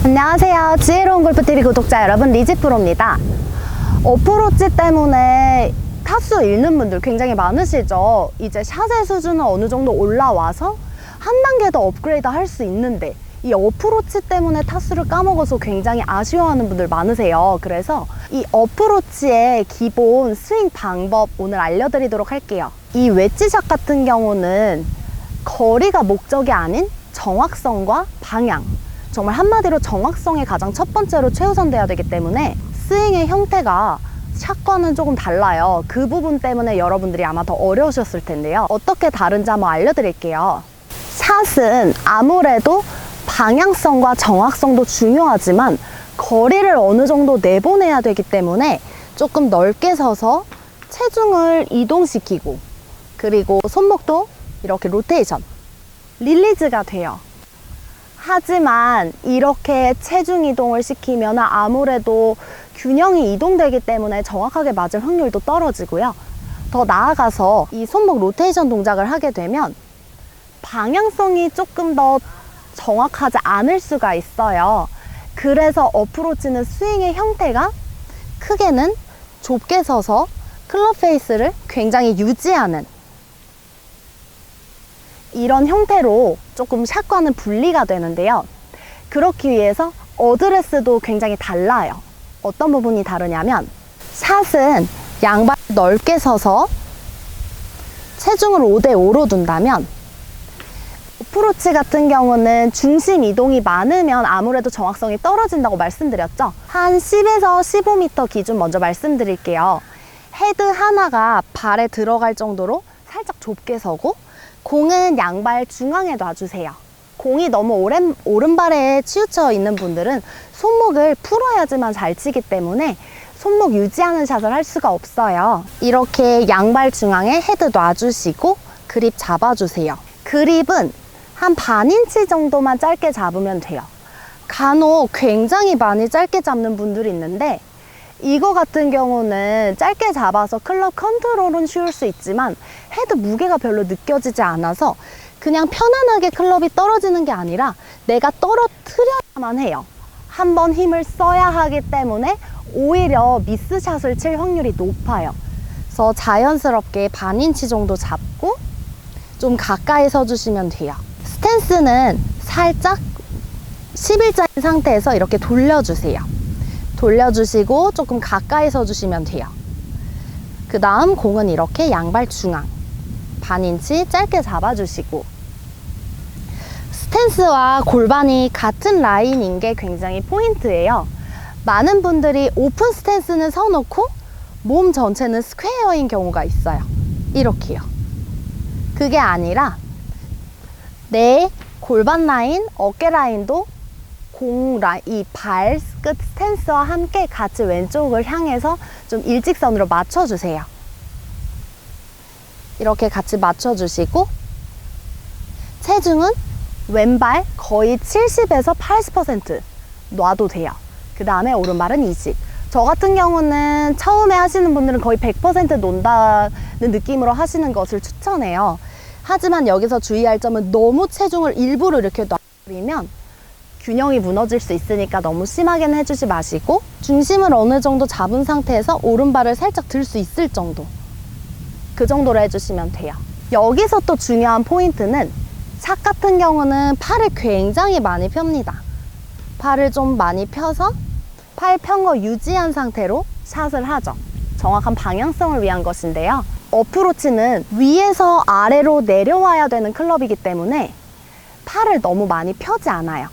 안녕하세요. 지혜로운 골프TV 구독자 여러분, 리지프로입니다. 어프로치 때문에 타수 잃는 분들 굉장히 많으시죠. 이제 샷의 수준은 어느 정도 올라와서 한 단계 더 업그레이드 할 수 있는데 이 어프로치 때문에 타수를 까먹어서 굉장히 아쉬워하는 분들 많으세요. 그래서 이 어프로치의 기본 스윙 방법 오늘 알려드리도록 할게요. 이 웨지샷 같은 경우는 거리가 목적이 아닌 정확성과 방향, 정말 한마디로 정확성이 가장 첫 번째로 최우선돼야 되기 때문에 스윙의 형태가 샷과는 조금 달라요. 그 부분 때문에 여러분들이 아마 더 어려우셨을 텐데요. 어떻게 다른지 한번 알려드릴게요. 샷은 아무래도 방향성과 정확성도 중요하지만 거리를 어느 정도 내보내야 되기 때문에 조금 넓게 서서 체중을 이동시키고, 그리고 손목도 이렇게 로테이션, 릴리즈가 돼요. 하지만 이렇게 체중 이동을 시키면 아무래도 균형이 이동되기 때문에 정확하게 맞을 확률도 떨어지고요. 더 나아가서 이 손목 로테이션 동작을 하게 되면 방향성이 조금 더 정확하지 않을 수가 있어요. 그래서 어프로치는 스윙의 형태가 크게는 좁게 서서 클럽 페이스를 굉장히 유지하는 이런 형태로 조금 샷과는 분리가 되는데요. 그렇기 위해서 어드레스도 굉장히 달라요. 어떤 부분이 다르냐면, 샷은 양발 넓게 서서 체중을 5대5로 둔다면, 어프로치 같은 경우는 중심 이동이 많으면 아무래도 정확성이 떨어진다고 말씀드렸죠. 한 10에서 15m 기준 먼저 말씀드릴게요. 헤드 하나가 발에 들어갈 정도로 살짝 좁게 서고, 공은 양발 중앙에 놔주세요. 공이 너무 오른발에 치우쳐 있는 분들은 손목을 풀어야지만 잘 치기 때문에 손목 유지하는 샷을 할 수가 없어요. 이렇게 양발 중앙에 헤드 놔주시고 그립 잡아주세요. 그립은 한 반 인치 정도만 짧게 잡으면 돼요. 간혹 굉장히 많이 짧게 잡는 분들이 있는데, 이거 같은 경우는 짧게 잡아서 클럽 컨트롤은 쉬울 수 있지만 헤드 무게가 별로 느껴지지 않아서 그냥 편안하게 클럽이 떨어지는 게 아니라 내가 떨어뜨려야만 해요. 한번 힘을 써야 하기 때문에 오히려 미스샷을 칠 확률이 높아요. 그래서 자연스럽게 반 인치 정도 잡고 좀 가까이 서주시면 돼요. 스탠스는 살짝 11자인 상태에서 이렇게 돌려주세요. 돌려주시고 조금 가까이 서주시면 돼요. 그 다음 공은 이렇게 양발 중앙 반 인치 짧게 잡아주시고, 스탠스와 골반이 같은 라인인 게 굉장히 포인트예요. 많은 분들이 오픈 스탠스는 서놓고 몸 전체는 스퀘어인 경우가 있어요. 이렇게요. 그게 아니라 내 골반 라인, 어깨 라인도 이 발끝 스탠스와 함께 같이 왼쪽을 향해서 좀 일직선으로 맞춰주세요. 이렇게 같이 맞춰주시고, 체중은 왼발 거의 70에서 80% 놔도 돼요. 그 다음에 오른발은 20. 저 같은 경우는 처음에 하시는 분들은 거의 100% 논다는 느낌으로 하시는 것을 추천해요. 하지만 여기서 주의할 점은 너무 체중을 일부러 이렇게 놔버리면 균형이 무너질 수 있으니까 너무 심하게는 해주지 마시고, 중심을 어느 정도 잡은 상태에서 오른발을 살짝 들 수 있을 정도, 그 정도로 해주시면 돼요. 여기서 또 중요한 포인트는, 샷 같은 경우는 팔을 굉장히 많이 펴니다. 팔을 좀 많이 펴서 팔 편 거 유지한 상태로 샷을 하죠. 정확한 방향성을 위한 것인데요. 어프로치는 위에서 아래로 내려와야 되는 클럽이기 때문에 팔을 너무 많이 펴지 않아요.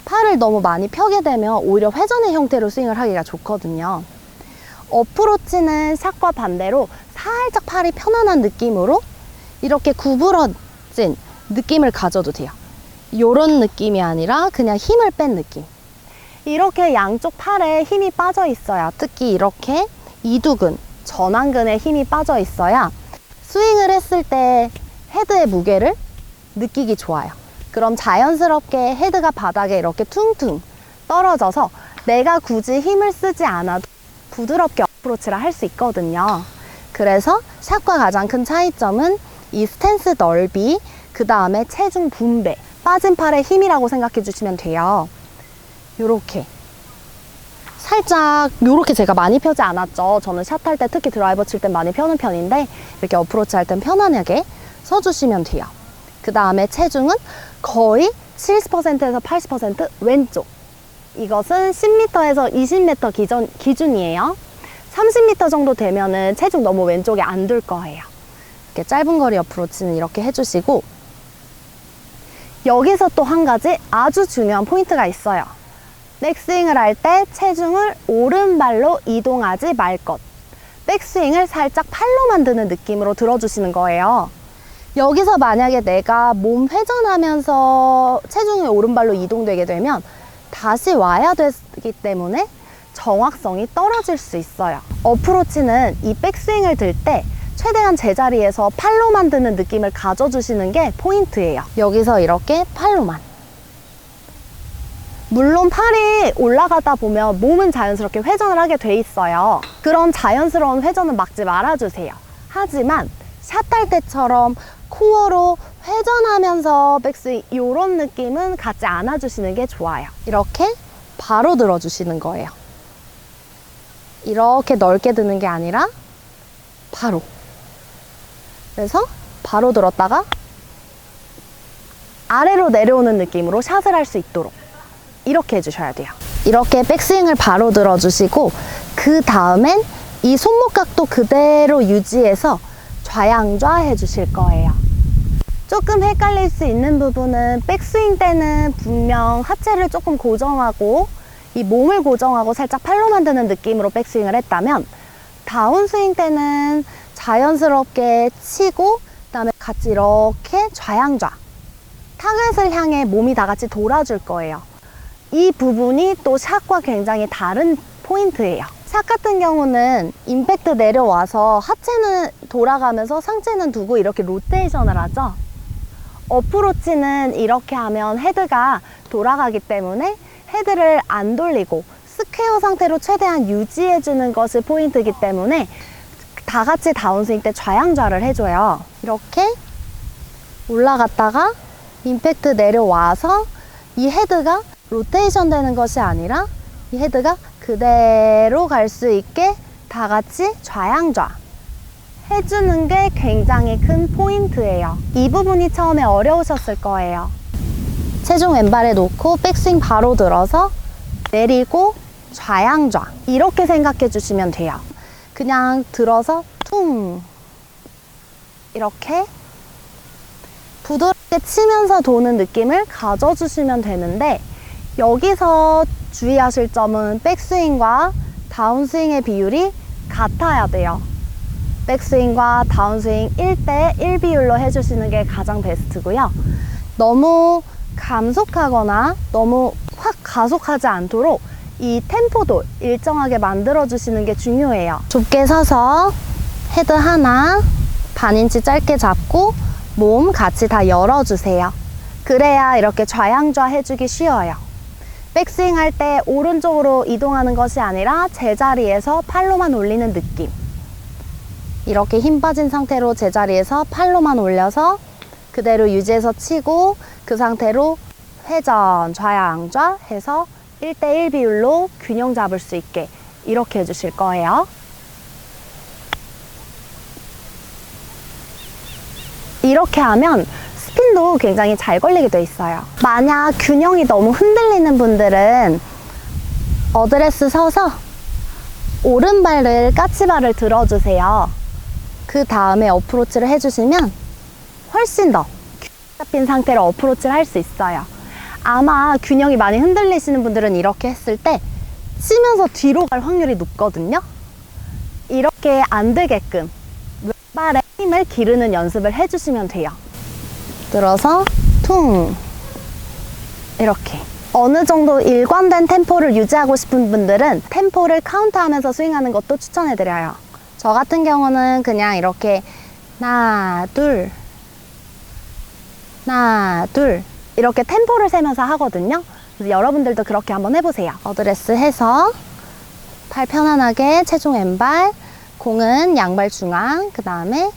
팔을 너무 많이 펴게 되면 오히려 회전의 형태로 스윙을 하기가 좋거든요. 어프로치는 샷과 반대로 살짝 팔이 편안한 느낌으로 이렇게 구부러진 느낌을 가져도 돼요. 이런 느낌이 아니라 그냥 힘을 뺀 느낌. 이렇게 양쪽 팔에 힘이 빠져 있어야, 특히 이렇게 이두근, 전완근에 힘이 빠져 있어야 스윙을 했을 때 헤드의 무게를 느끼기 좋아요. 그럼 자연스럽게 헤드가 바닥에 이렇게 퉁퉁 떨어져서 내가 굳이 힘을 쓰지 않아도 부드럽게 어프로치를 할 수 있거든요. 그래서 샷과 가장 큰 차이점은 이 스탠스 넓이, 그 다음에 체중 분배, 빠진 팔의 힘이라고 생각해 주시면 돼요. 요렇게 살짝 요렇게 제가 많이 펴지 않았죠. 저는 샷할 때 특히 드라이버 칠 때 많이 펴는 편인데 이렇게 어프로치 할 땐 편안하게 서주시면 돼요. 그 다음에 체중은 거의 70%에서 80% 왼쪽. 이것은 10m에서 20m 기준이에요. 30m 정도 되면은 체중 너무 왼쪽에 안 둘 거예요. 이렇게 짧은 거리 어프로치는 이렇게 해주시고, 여기서 또 한 가지 아주 중요한 포인트가 있어요. 백스윙을 할 때 체중을 오른발로 이동하지 말 것. 백스윙을 살짝 팔로 만드는 느낌으로 들어주시는 거예요. 여기서 만약에 내가 몸 회전하면서 체중이 오른발로 이동되게 되면 다시 와야 되기 때문에 정확성이 떨어질 수 있어요. 어프로치는 이 백스윙을 들 때 최대한 제자리에서 팔로 만드는 느낌을 가져주시는 게 포인트예요. 여기서 이렇게 팔로만. 물론 팔이 올라가다 보면 몸은 자연스럽게 회전을 하게 돼 있어요. 그런 자연스러운 회전은 막지 말아주세요. 하지만 샷할 때처럼 코어로 회전하면서 백스윙 이런 느낌은 갖지 않아주시는 게 좋아요. 이렇게 바로 들어주시는 거예요. 이렇게 넓게 드는 게 아니라 바로. 그래서 바로 들었다가 아래로 내려오는 느낌으로 샷을 할 수 있도록 이렇게 해주셔야 돼요. 이렇게 백스윙을 바로 들어주시고, 그 다음엔 이 손목 각도 그대로 유지해서 좌양좌 해주실 거예요. 조금 헷갈릴 수 있는 부분은 백스윙 때는 분명 하체를 조금 고정하고 이 몸을 고정하고 살짝 팔로 만드는 느낌으로 백스윙을 했다면, 다운스윙 때는 자연스럽게 치고 그다음에 같이 이렇게 좌양좌 타겟을 향해 몸이 다 같이 돌아줄 거예요. 이 부분이 또 샷과 굉장히 다른 포인트예요. 샷 같은 경우는 임팩트 내려와서 하체는 돌아가면서 상체는 두고 이렇게 로테이션을 하죠. 어프로치는 이렇게 하면 헤드가 돌아가기 때문에 헤드를 안 돌리고 스퀘어 상태로 최대한 유지해주는 것이 포인트이기 때문에 다 같이 다운스윙 때 좌양좌를 해줘요. 이렇게 올라갔다가 임팩트 내려와서 이 헤드가 로테이션 되는 것이 아니라 이 헤드가 그대로 갈 수 있게 다 같이 좌양좌 해주는 게 굉장히 큰 포인트예요. 이 부분이 처음에 어려우셨을 거예요. 체중 왼발에 놓고 백스윙 바로 들어서 내리고 좌양좌 이렇게 생각해 주시면 돼요. 그냥 들어서 퉁 이렇게 부드럽게 치면서 도는 느낌을 가져주시면 되는데, 여기서 주의하실 점은 백스윙과 다운스윙의 비율이 같아야 돼요. 백스윙과 다운스윙 1대 1 비율로 해주시는 게 가장 베스트고요. 너무 감속하거나 너무 확 가속하지 않도록 이 템포도 일정하게 만들어주시는 게 중요해요. 좁게 서서 헤드 하나, 반인치 짧게 잡고 몸 같이 다 열어주세요. 그래야 이렇게 좌양좌 해주기 쉬워요. 백스윙 할 때 오른쪽으로 이동하는 것이 아니라 제자리에서 팔로만 올리는 느낌. 이렇게 힘 빠진 상태로 제자리에서 팔로만 올려서 그대로 유지해서 치고, 그 상태로 회전, 좌양좌 해서 1대 1 비율로 균형 잡을 수 있게 이렇게 해주실 거예요. 이렇게 하면 스핀도 굉장히 잘 걸리게 돼 있어요. 만약 균형이 너무 흔들리는 분들은 어드레스 서서 오른발을 까치발을 들어주세요. 그 다음에 어프로치를 해주시면 훨씬 더 균형 잡힌 상태로 어프로치를 할 수 있어요. 아마 균형이 많이 흔들리시는 분들은 이렇게 했을 때 치면서 뒤로 갈 확률이 높거든요. 이렇게 안 되게끔 왼발에 힘을 기르는 연습을 해주시면 돼요. 들어서 퉁 이렇게. 어느 정도 일관된 템포를 유지하고 싶은 분들은 템포를 카운트하면서 스윙하는 것도 추천해드려요. 저 같은 경우는 그냥 이렇게 하나 둘 하나 둘 이렇게 템포를 세면서 하거든요. 그래서 여러분들도 그렇게 한번 해보세요. 어드레스 해서 팔 편안하게 체중 왼발, 공은 양발 중앙, 그 다음에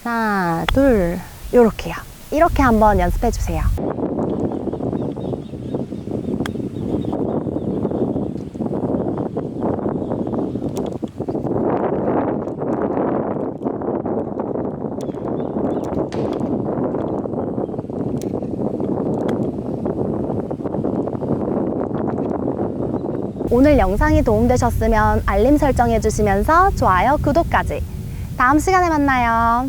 하나 둘 요렇게요. 이렇게 한번 연습해 주세요. 오늘 영상이 도움되셨으면 알림 설정해 주시면서 좋아요, 구독까지. 다음 시간에 만나요.